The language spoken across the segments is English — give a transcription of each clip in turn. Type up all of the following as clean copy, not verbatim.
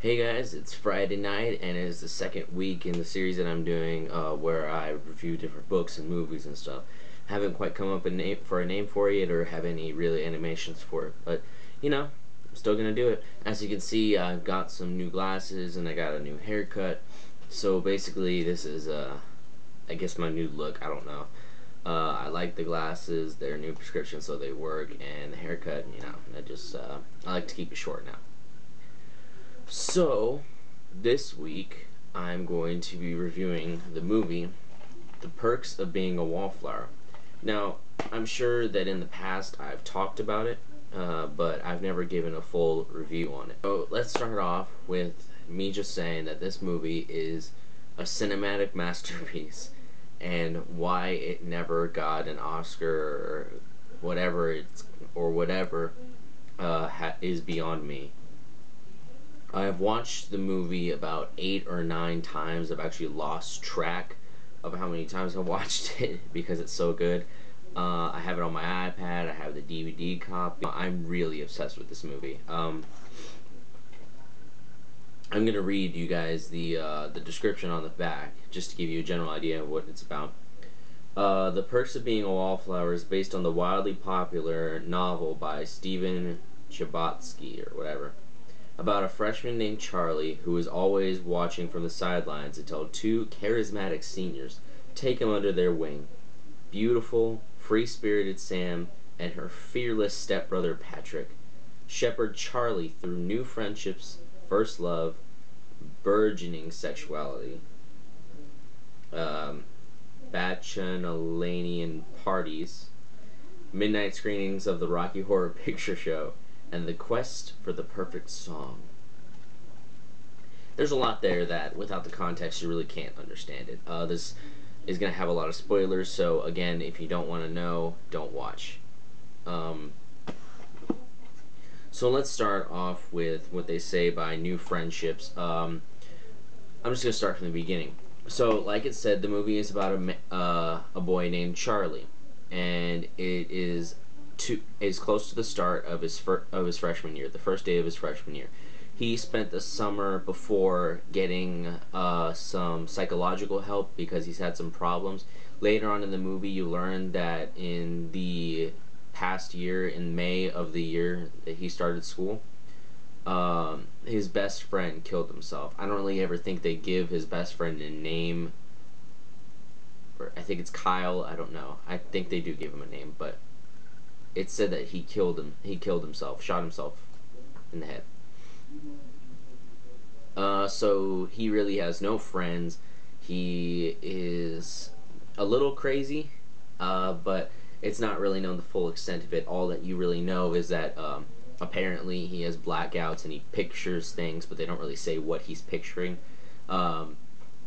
Hey guys, it's Friday night and it is the second week in the series that I'm doing where I review different books and movies and stuff. Haven't quite come up for a name for it or have any really animations for it, but I'm still gonna do it. As you can see, I've got some new glasses and I got a new haircut. So basically, this is I guess my new look. I don't know. I like the glasses; they're new prescription, so they work, and the haircut. I like to keep it short now. So, this week I'm going to be reviewing the movie The Perks of Being a Wallflower. Now, I'm sure that in the past I've talked about it, but I've never given a full review on it. So, let's start off with me just saying that this movie is a cinematic masterpiece, and why it never got an Oscar or whatever is beyond me. I've watched the movie about 8 or 9 times. I've actually lost track of how many times I've watched it because it's so good. I have it on my iPad. I have the DVD copy. I'm really obsessed with this movie. I'm gonna read you guys the description on the back just to give you a general idea of what it's about. The Perks of Being a Wallflower is based on the wildly popular novel by Stephen Chbosky or whatever, about a freshman named Charlie who is always watching from the sidelines until two charismatic seniors take him under their wing. Beautiful, free-spirited Sam and her fearless stepbrother Patrick shepherd Charlie through new friendships, first love, burgeoning sexuality, bacchanalian parties, midnight screenings of the Rocky Horror Picture Show, and the quest for the perfect song. There's a lot there that, without the context, you really can't understand it. This is going to have a lot of spoilers, so again, if you don't want to know, don't watch. So let's start off with what they say by new friendships. I'm just going to start from the beginning. So, like it said, the movie is about a boy named Charlie, and it is close to the start of his freshman year, the first day of his freshman year. He spent the summer before getting some psychological help because he's had some problems. Later on in the movie, you learn that in the past year, in May of the year that he started school, his best friend killed himself. I don't really ever think they give his best friend a name. Or I think it's Kyle. I don't know. I think they do give him a name, but it said that he killed himself, shot himself in the head. So he really has no friends. He is a little crazy, but it's not really known the full extent of it. All that you really know is that apparently he has blackouts and he pictures things, but they don't really say what he's picturing.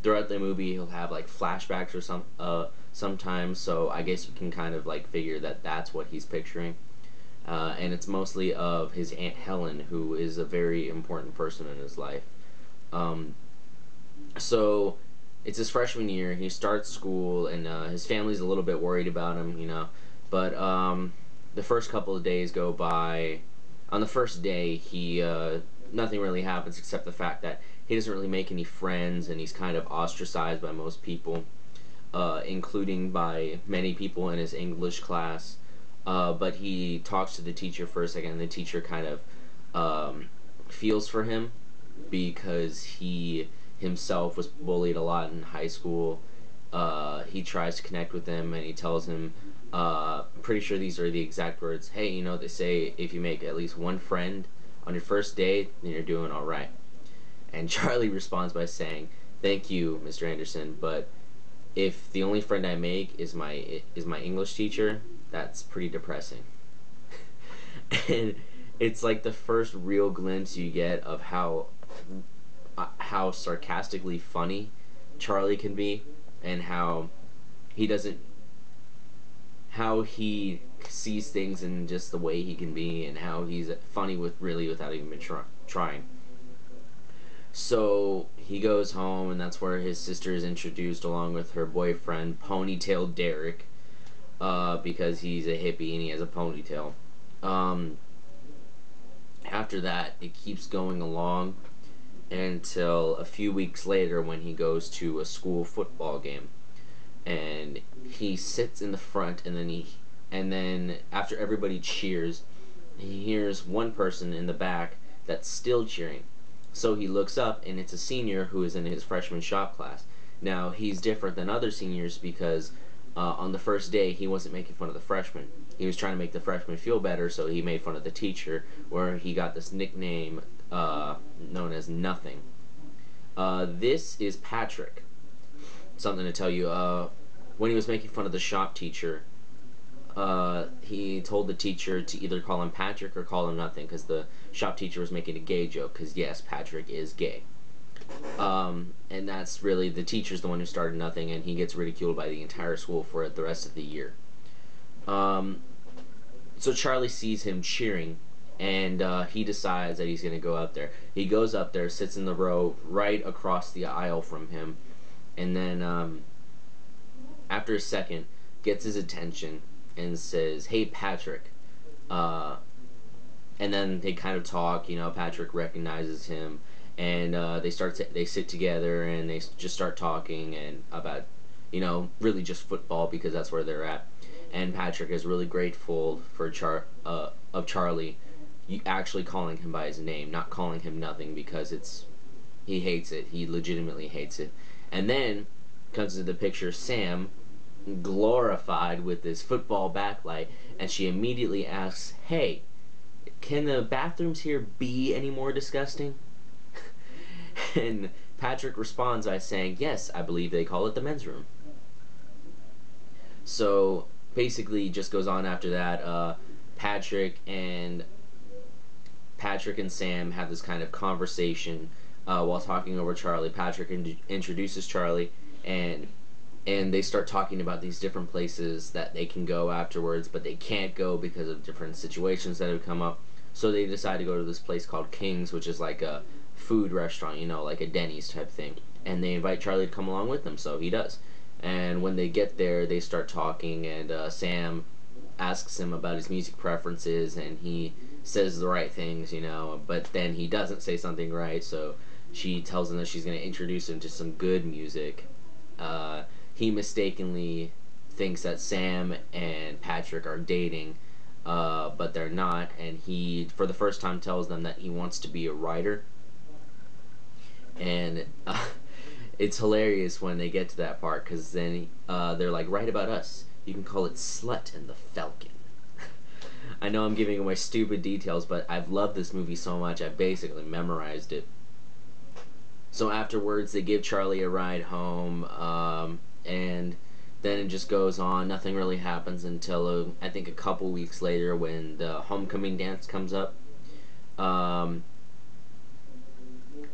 Throughout the movie, he'll have like flashbacks or sometimes, so I guess you can kind of like figure that that's what he's picturing. And it's mostly of his Aunt Helen, who is a very important person in his life. So it's his freshman year. He starts school, and his family's a little bit worried about him, But the first couple of days go by. On the first day, nothing really happens except the fact that he doesn't really make any friends, and he's kind of ostracized by most people, including by many people in his English class. But he talks to the teacher for a second, and the teacher kind of feels for him because he himself was bullied a lot in high school. He tries to connect with him, and he tells him, pretty sure these are the exact words, hey, they say if you make at least one friend on your first date, then you're doing alright. And Charlie responds by saying, thank you, Mr. Anderson, but if the only friend I make is my English teacher, that's pretty depressing. And it's like the first real glimpse you get of how sarcastically funny Charlie can be, and how he sees things in just the way he can be, and how he's funny without even trying. So he goes home, and that's where his sister is introduced along with her boyfriend, Ponytail Derek, because he's a hippie and he has a ponytail. After that, it keeps going along, until a few weeks later when he goes to a school football game, and he sits in the front, and then after everybody cheers, he hears one person in the back that's still cheering. So he looks up, and it's a senior who is in his freshman shop class. Now, he's different than other seniors because on the first day, he wasn't making fun of the freshmen. He was trying to make the freshmen feel better, so he made fun of the teacher, where he got this nickname known as Nothing. This is Patrick. Something to tell you. When he was making fun of the shop teacher, he told the teacher to either call him Patrick or call him Nothing, because the shop teacher was making a gay joke, because yes, Patrick is gay. And that's really, the teacher's the one who started Nothing, and he gets ridiculed by the entire school for it the rest of the year. So Charlie sees him cheering, and he decides that he's going to go up there. He goes up there, sits in the row right across the aisle from him, and then after a second, gets his attention and says, "Hey, Patrick." And then they kind of talk. Patrick recognizes him, and they sit together and they just start talking and about really just football, because that's where they're at. And Patrick is really grateful for Charlie actually calling him by his name, not calling him Nothing, because he hates it. He legitimately hates it. And then comes into the picture Sam, glorified with this football backlight, and she immediately asks, "Hey, can the bathrooms here be any more disgusting?" And Patrick responds by saying, "Yes, I believe they call it the men's room." So basically, just goes on after that. Patrick and Sam have this kind of conversation while talking over Charlie. Patrick introduces Charlie, and they start talking about these different places that they can go afterwards, but they can't go because of different situations that have come up. So they decide to go to this place called King's, which is like a food restaurant, like a Denny's type thing. And they invite Charlie to come along with them, so he does. And when they get there, they start talking, and Sam asks him about his music preferences, and he says the right things, but then he doesn't say something right, so she tells him that she's going to introduce him to some good music. He mistakenly thinks that Sam and Patrick are dating, but they're not, and he, for the first time, tells them that he wants to be a writer. And it's hilarious when they get to that part, because then they're like, "Write about us. You can call it Slut and the Falcon." I know I'm giving away stupid details, but I've loved this movie so much, I've basically memorized it. So afterwards, they give Charlie a ride home, and then it just goes on. Nothing really happens until, I think, a couple weeks later when the homecoming dance comes up.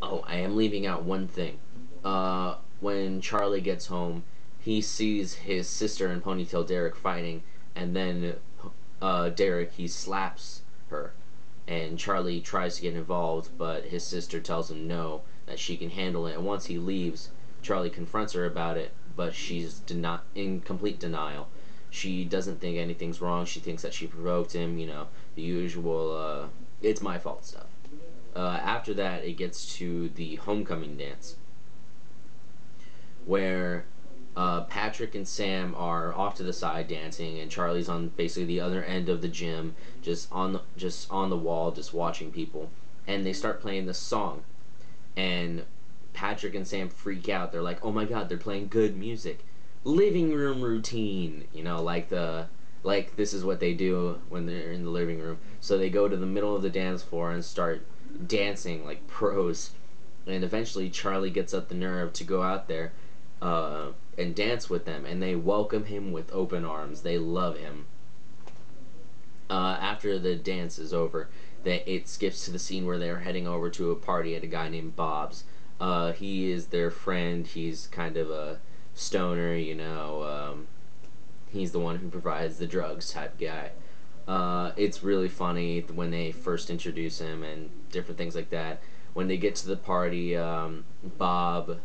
Oh, I am leaving out one thing. When Charlie gets home, he sees his sister and Ponytail Derek fighting, and then Derek, he slaps her, and Charlie tries to get involved, but his sister tells him no, that she can handle it. And once he leaves, Charlie confronts her about it, but she's in complete denial. She doesn't think anything's wrong. She thinks that she provoked him, the usual, it's my fault stuff. After that, it gets to the homecoming dance, where Patrick and Sam are off to the side dancing, and Charlie's on basically the other end of the gym, just on the wall, just watching people. And they start playing this song, and Patrick and Sam freak out. They're like, "Oh my God, they're playing good music, living room routine." Like this is what they do when they're in the living room. So they go to the middle of the dance floor and start dancing like pros. And eventually, Charlie gets up the nerve to go out there and dance with them, and they welcome him with open arms. They love him. After the dance is over, it skips to the scene where they're heading over to a party at a guy named Bob's. He is their friend. He's kind of a stoner, he's the one who provides the drugs type guy. It's really funny when they first introduce him and different things like that. When they get to the party, Bob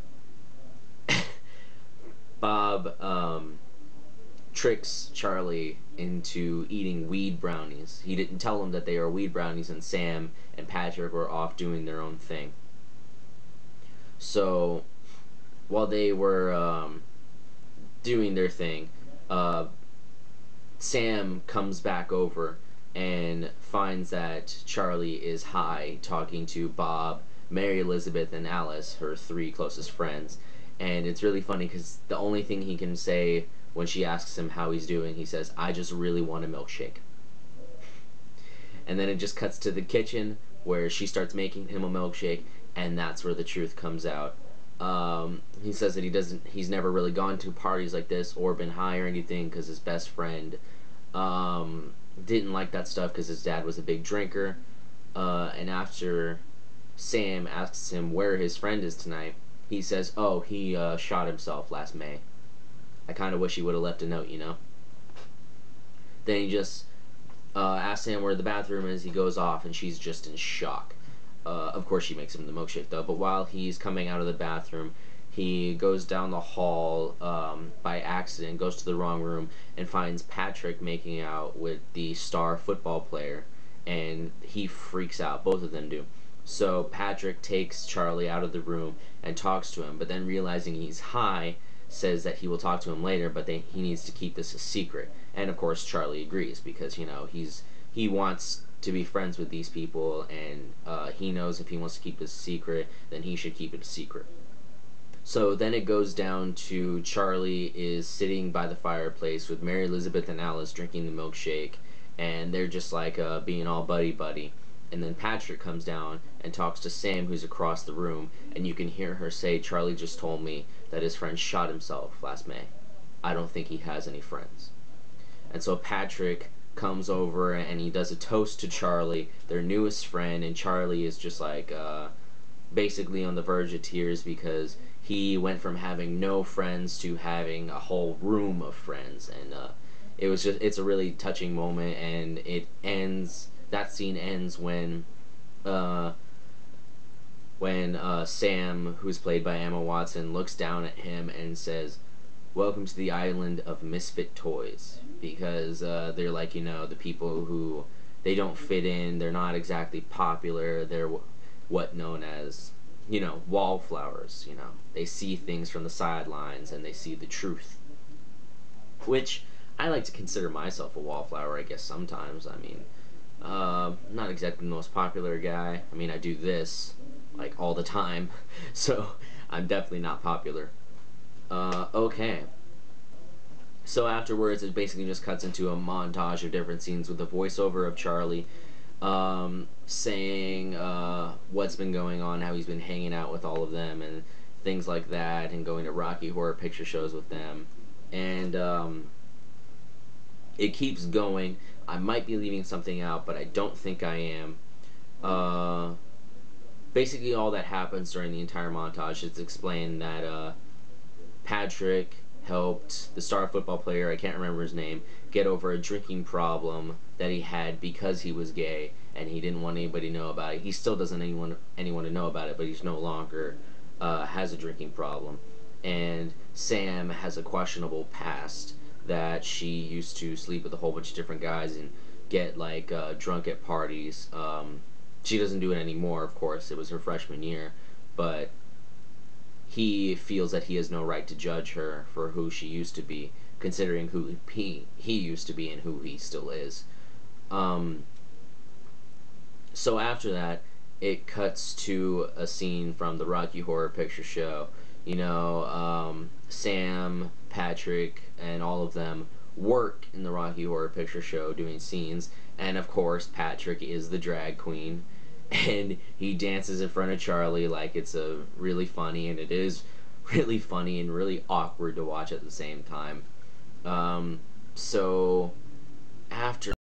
tricks Charlie into eating weed brownies. He didn't tell him that they are weed brownies, and Sam and Patrick were off doing their own thing. So while they were doing their thing, uh, Sam comes back over and finds that Charlie is high talking to Bob, Mary Elizabeth, and Alice, her three closest friends. And it's really funny because the only thing he can say when she asks him how he's doing, he says, "I just really want a milkshake." And then it just cuts to the kitchen where she starts making him a milkshake, and that's where the truth comes out. He says that he's never really gone to parties like this or been high or anything because his best friend didn't like that stuff because his dad was a big drinker. And after Sam asks him where his friend is tonight, he says, "Oh, he shot himself last May. I kind of wish he would have left a note, you know." Then he just asks Sam where the bathroom is. He goes off, and she's just in shock. Of course, she makes him the milkshake, though. But while he's coming out of the bathroom, he goes down the hall by accident, goes to the wrong room, and finds Patrick making out with the star football player, and he freaks out. Both of them do. So Patrick takes Charlie out of the room and talks to him, but then realizing he's high, says that he will talk to him later, but he needs to keep this a secret. And of course, Charlie agrees because he wants to be friends with these people, and he knows if he wants to keep this secret, then he should keep it a secret. So then it goes down to Charlie is sitting by the fireplace with Mary Elizabeth and Alice drinking the milkshake, and they're just like being all buddy-buddy. And then Patrick comes down and talks to Sam, who's across the room, and you can hear her say, "Charlie just told me that his friend shot himself last May. I don't think he has any friends." And so Patrick comes over and he does a toast to Charlie, their newest friend, and Charlie is just like basically on the verge of tears because he went from having no friends to having a whole room of friends. And it's a really touching moment, and that scene ends when Sam, who's played by Emma Watson, looks down at him and says, "Welcome to the island of misfit toys," because they're like, the people who, they don't fit in, they're not exactly popular, they're what known as, wallflowers, they see things from the sidelines and they see the truth. Which, I like to consider myself a wallflower, I guess, sometimes. I mean, not exactly the most popular guy. I mean, I do this, like, all the time, so I'm definitely not popular. Okay. So afterwards, it basically just cuts into a montage of different scenes with a voiceover of Charlie saying what's been going on, how he's been hanging out with all of them, and things like that, and going to Rocky Horror Picture Shows with them. And it keeps going. I might be leaving something out, but I don't think I am. Basically, all that happens during the entire montage, it's explained that Patrick helped the star football player, I can't remember his name, get over a drinking problem that he had because he was gay, and he didn't want anybody to know about it. He still doesn't want anyone to know about it, but he's no longer has a drinking problem. And Sam has a questionable past, that she used to sleep with a whole bunch of different guys and get like drunk at parties. She doesn't do it anymore, of course. It was her freshman year, but he feels that he has no right to judge her for who she used to be, considering who he used to be and who he still is. So after that, it cuts to a scene from the Rocky Horror Picture Show. Sam, Patrick, and all of them work in the Rocky Horror Picture Show doing scenes, and of course Patrick is the drag queen, and he dances in front of Charlie like it's really funny, and it is really funny and really awkward to watch at the same time. So after